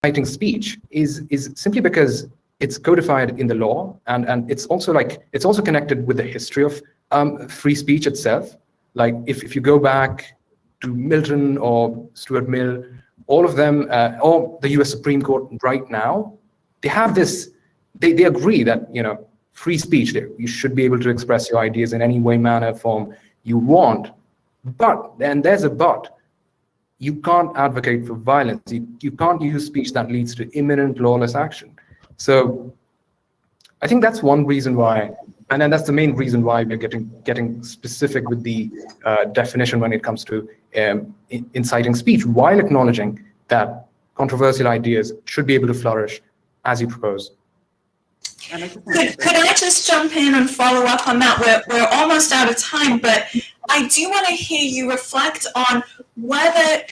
inciting speech is simply because it's codified in the law, and it's also connected with the history of free speech itself. Like if you go back to Milton or Stuart Mill, all of them, or the US Supreme Court right now, they have this, they agree that, free speech, you should be able to express your ideas in any way, manner, form you want. But then there's a but. You can't advocate for violence. You can't use speech that leads to imminent lawless action. So I think that's one reason why, and then that's the main reason why we're getting specific with the definition when it comes to inciting speech, while acknowledging that controversial ideas should be able to flourish as you propose. Could I just jump in and follow up on that? We're almost out of time, but I do want to hear you reflect on whether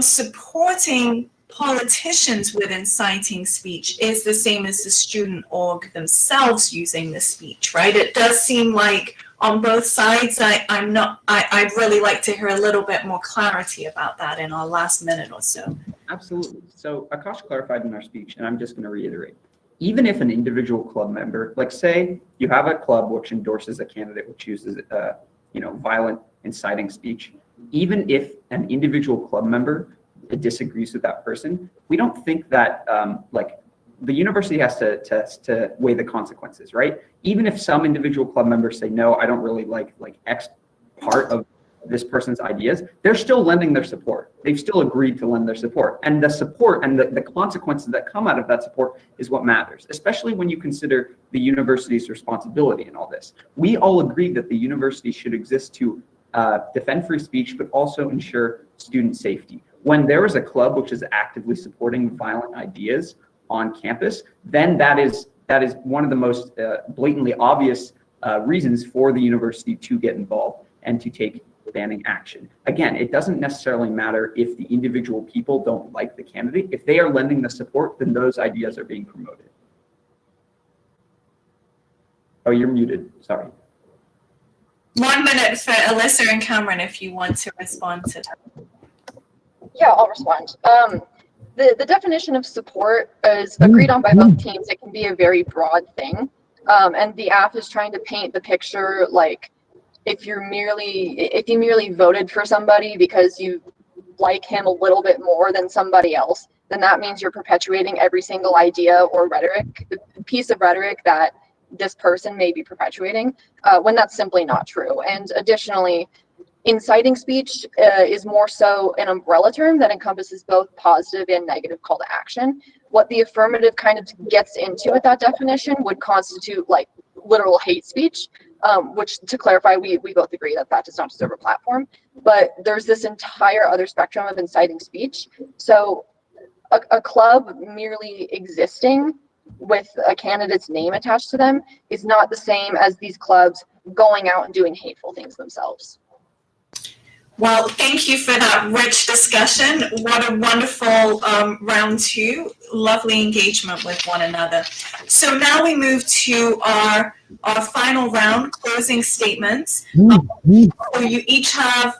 supporting politicians with inciting speech is the same as the student org themselves using the speech, right? It does seem like on both sides. I'd really like to hear a little bit more clarity about that in our last minute or so. Absolutely. So Akash clarified in our speech, and I'm just going to reiterate. Even if an individual club member, like say you have a club which endorses a candidate which uses violent inciting speech, even if an individual club member disagrees with that person, we don't think that the university has to weigh the consequences, right? Even if some individual club members say, no, I don't really like X part of this person's ideas, they're still lending their support. They've still agreed to lend their support. And the support and the consequences that come out of that support is what matters, especially when you consider the university's responsibility in all this. We all agree that the university should exist to defend free speech, but also ensure student safety. When there is a club which is actively supporting violent ideas on campus, then that is one of the most blatantly obvious reasons for the university to get involved and to take banning action. Again, it doesn't necessarily matter if the individual people don't like the candidate. If they are lending the support, then those ideas are being promoted. Oh, you're muted. Sorry. 1 minute for Alyssa and Cameron if you want to respond to that. Yeah, I'll respond. The definition of support is agreed on by both teams. It can be a very broad thing. And the app is trying to paint the picture like if you merely voted for somebody because you like him a little bit more than somebody else, then that means you're perpetuating every single idea or piece of rhetoric that this person may be perpetuating, when that's simply not true. And additionally, inciting speech is more so an umbrella term that encompasses both positive and negative call to action. What the affirmative kind of gets into with that definition would constitute like literal hate speech, which, to clarify, we both agree that that does not deserve a platform. But there's this entire other spectrum of inciting speech. So a club merely existing with a candidate's name attached to them is not the same as these clubs going out and doing hateful things themselves. Well, thank you for that rich discussion. What a wonderful round two. Lovely engagement with one another. So now we move to our final round, closing statements. So you each have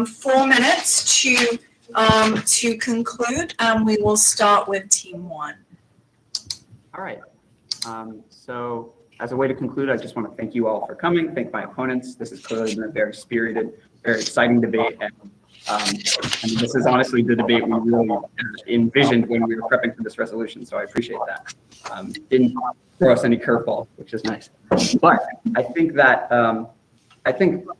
4 minutes to conclude, and we will start with team one. All right. So as a way to conclude, I just want to thank you all for coming. Thank my opponents. This has clearly been a very spirited, very exciting debate. And this is honestly the debate we really envisioned when we were prepping for this resolution. So I appreciate that. Didn't throw us any curveball, which is nice. But I think that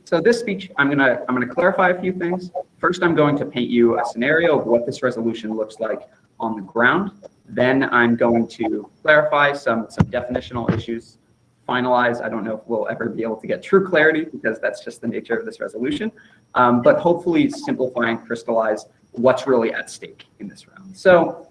so this speech, I'm gonna clarify a few things. First, I'm going to paint you a scenario of what this resolution looks like on the ground. Then I'm going to clarify some definitional issues, finalize. I don't know if we'll ever be able to get true clarity because that's just the nature of this resolution, but hopefully simplify and crystallize what's really at stake in this round. So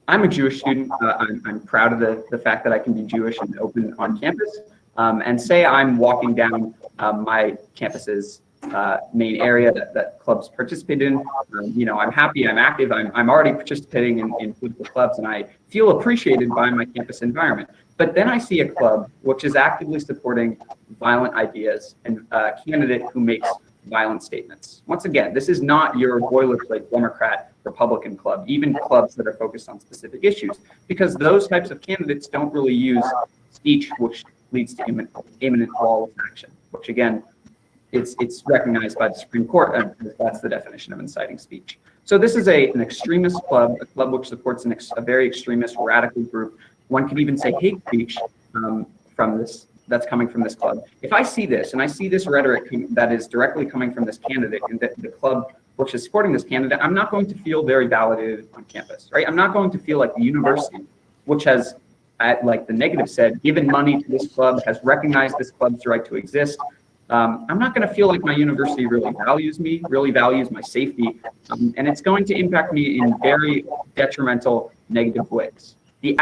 I'm a Jewish student. I'm proud of the fact that I can be Jewish and open on campus. And say I'm walking down my campus's main area that clubs participate in. I'm happy, I'm active, I'm already participating in political clubs, and I feel appreciated by my campus environment. But then I see a club which is actively supporting violent ideas and a candidate who makes violent statements. Once again, this is not your boilerplate Democrat Republican club, even clubs that are focused on specific issues, because those types of candidates don't really use speech which leads to imminent lawless action, which again, it's recognized by the Supreme Court, and that's the definition of inciting speech. So this is an extremist club, a club which supports a very extremist, radical group. One could even say hate speech that's coming from this club. If I see this, and I see this rhetoric that is directly coming from this candidate, and the club which is supporting this candidate, I'm not going to feel very validated on campus, right? I'm not going to feel like the university, which has, like the negative said, given money to this club, has recognized this club's right to exist. I'm not going to feel like my university really values me, really values my safety, and it's going to impact me in very detrimental, negative ways. The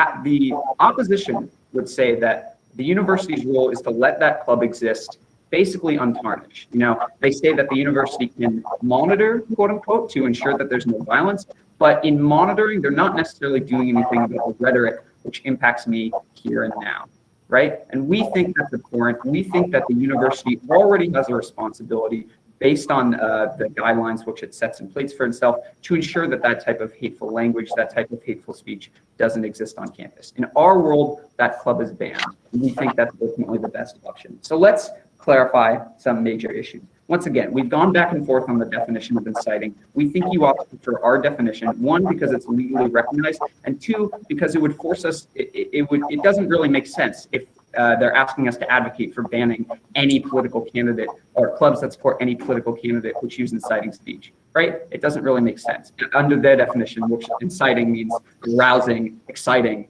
opposition would say that the university's role is to let that club exist basically untarnished. You know, they say that the university can monitor, quote unquote, to ensure that there's no violence, but in monitoring, they're not necessarily doing anything about the rhetoric which impacts me here and now. Right? And we think that's abhorrent. We think that the university already has a responsibility based on the guidelines which it sets in place for itself to ensure that that type of hateful language, that type of hateful speech doesn't exist on campus. In our world, that club is banned. And we think that's ultimately the best option. So let's clarify some major issues. Once again, we've gone back and forth on the definition of inciting. We think you ought to prefer our definition, one, because it's legally recognized, and two, because it would force us, it doesn't really make sense if they're asking us to advocate for banning any political candidate or clubs that support any political candidate which use inciting speech, right? It doesn't really make sense. Under their definition, which inciting means arousing, exciting,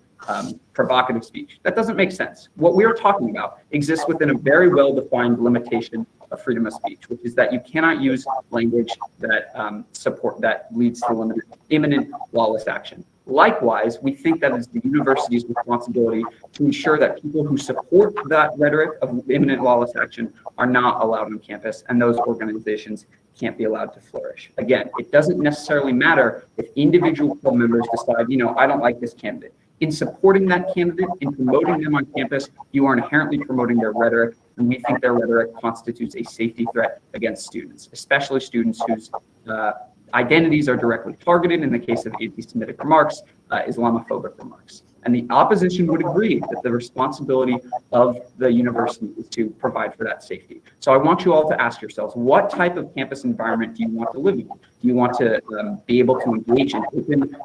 provocative speech. That doesn't make sense. What we are talking about exists within a very well-defined limitation of freedom of speech, which is that you cannot use language that that leads to imminent lawless action. Likewise, we think that it's the university's responsibility to ensure that people who support that rhetoric of imminent lawless action are not allowed on campus, and those organizations can't be allowed to flourish. Again, it doesn't necessarily matter if individual club members decide, you know, I don't like this candidate. In supporting that candidate, in promoting them on campus, you are inherently promoting their rhetoric, and we think their rhetoric constitutes a safety threat against students, especially students whose identities are directly targeted in the case of anti-Semitic remarks, Islamophobic remarks. And the opposition would agree that the responsibility of the university is to provide for that safety. So I want you all to ask yourselves, what type of campus environment do you want to live in? Do you want to be able to engage in open,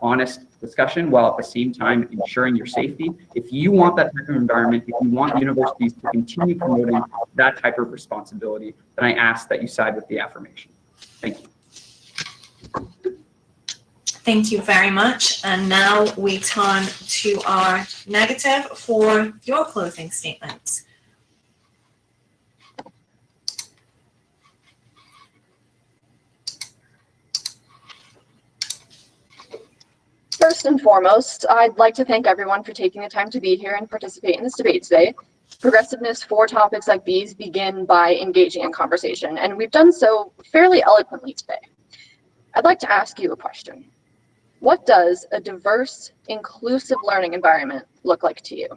honest discussion while at the same time ensuring your safety? If you want that type of environment, if you want universities to continue promoting that type of responsibility, then I ask that you side with the affirmation. Thank you. Thank you very much. And now we turn to our negative for your closing statements. First and foremost, I'd like to thank everyone for taking the time to be here and participate in this debate today. Progressiveness for topics like these begin by engaging in conversation, and we've done so fairly eloquently today. I'd like to ask you a question. What does a diverse, inclusive learning environment look like to you?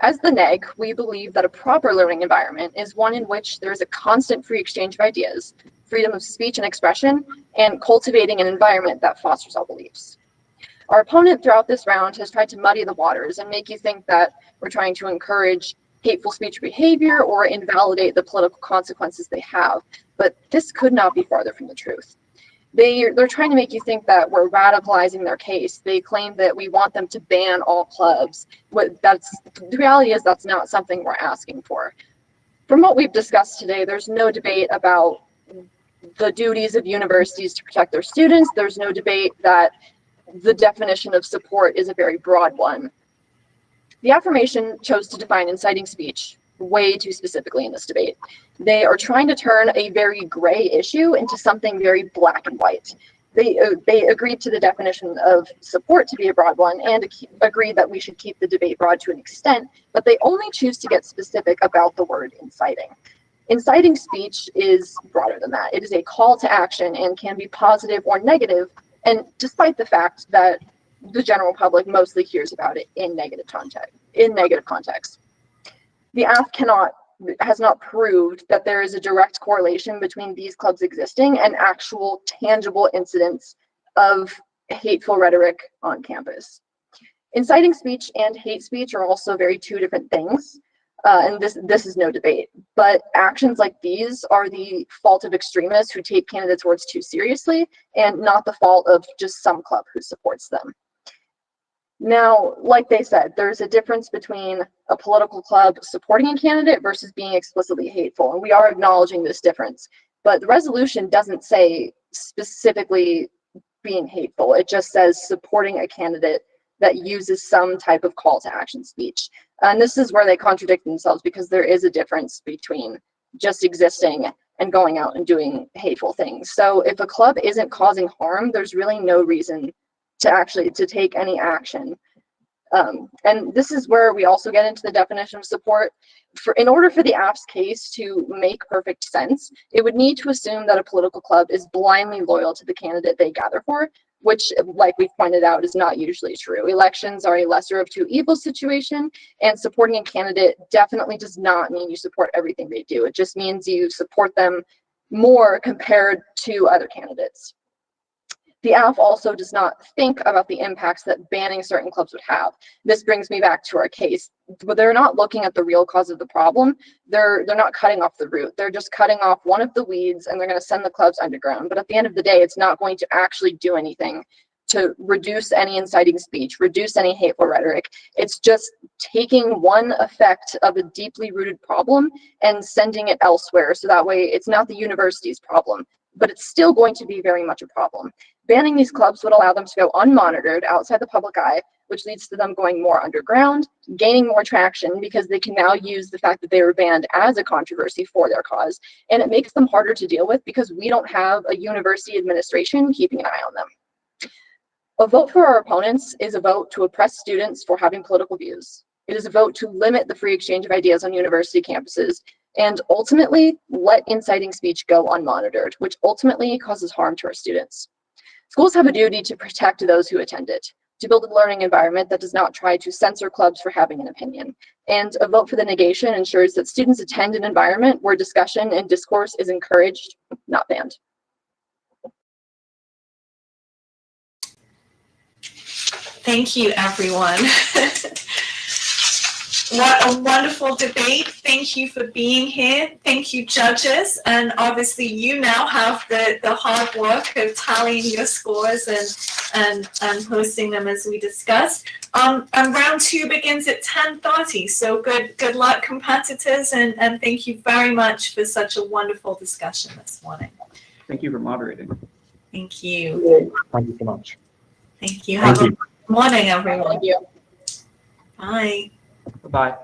As the NEG, we believe that a proper learning environment is one in which there is a constant free exchange of ideas, freedom of speech and expression, and cultivating an environment that fosters all beliefs. Our opponent throughout this round has tried to muddy the waters and make you think that we're trying to encourage hateful speech behavior or invalidate the political consequences they have, but this could not be farther from the truth. They're trying to make you think that we're radicalizing their case. They claim that we want them to ban all clubs. The reality is that's not something we're asking for. From what we've discussed today, there's no debate about the duties of universities to protect their students. There's no debate that the definition of support is a very broad one. The affirmation chose to define inciting speech way too specifically in this debate. They are trying to turn a very gray issue into something very black and white. They agreed to the definition of support to be a broad one and agreed that we should keep the debate broad to an extent, but they only choose to get specific about the word inciting. Inciting speech is broader than that. It is a call to action and can be positive or negative, and despite the fact that the general public mostly hears about it in negative context. The AF has not proved that there is a direct correlation between these clubs existing and actual tangible incidents of hateful rhetoric on campus. Inciting speech and hate speech are also two different things, and this is no debate. But actions like these are the fault of extremists who take candidates' words too seriously, and not the fault of just some club who supports them. Now, like they said, there's a difference between a political club supporting a candidate versus being explicitly hateful, and we are acknowledging this difference. But the resolution doesn't say specifically being hateful. It just says supporting a candidate that uses some type of call to action speech. And this is where they contradict themselves, because there is a difference between just existing and going out and doing hateful things. So if a club isn't causing harm, there's really no reason to take any action. And this is where we also get into the definition of support. In order for the AF's case to make perfect sense, it would need to assume that a political club is blindly loyal to the candidate they gather for, which, like we've pointed out, is not usually true. Elections are a lesser of two evils situation, and supporting a candidate definitely does not mean you support everything they do. It just means you support them more compared to other candidates. The AF also does not think about the impacts that banning certain clubs would have. This brings me back to our case. But they're not looking at the real cause of the problem. They're not cutting off the root. They're just cutting off one of the weeds, and they're going to send the clubs underground. But at the end of the day, it's not going to actually do anything to reduce any inciting speech, reduce any hateful rhetoric. It's just taking one effect of a deeply rooted problem and sending it elsewhere. So that way it's not the university's problem, but it's still going to be very much a problem. Banning these clubs would allow them to go unmonitored outside the public eye, which leads to them going more underground, gaining more traction because they can now use the fact that they were banned as a controversy for their cause. And it makes them harder to deal with because we don't have a university administration keeping an eye on them. A vote for our opponents is a vote to oppress students for having political views. It is a vote to limit the free exchange of ideas on university campuses and ultimately let inciting speech go unmonitored, which ultimately causes harm to our students. Schools have a duty to protect those who attend it, to build a learning environment that does not try to censor clubs for having an opinion. And a vote for the negation ensures that students attend an environment where discussion and discourse is encouraged, not banned. Thank you, everyone. What a wonderful debate. Thank you for being here. Thank you, judges. And obviously you now have the hard work of tallying your scores and posting them as we discussed. And round 2 begins at 10:30. So good luck, competitors, and thank you very much for such a wonderful discussion this morning. Thank you for moderating. Thank you. Thank you so much. Thank you. Thank Have you. a good morning, everyone. Thank you. Bye. Bye-bye.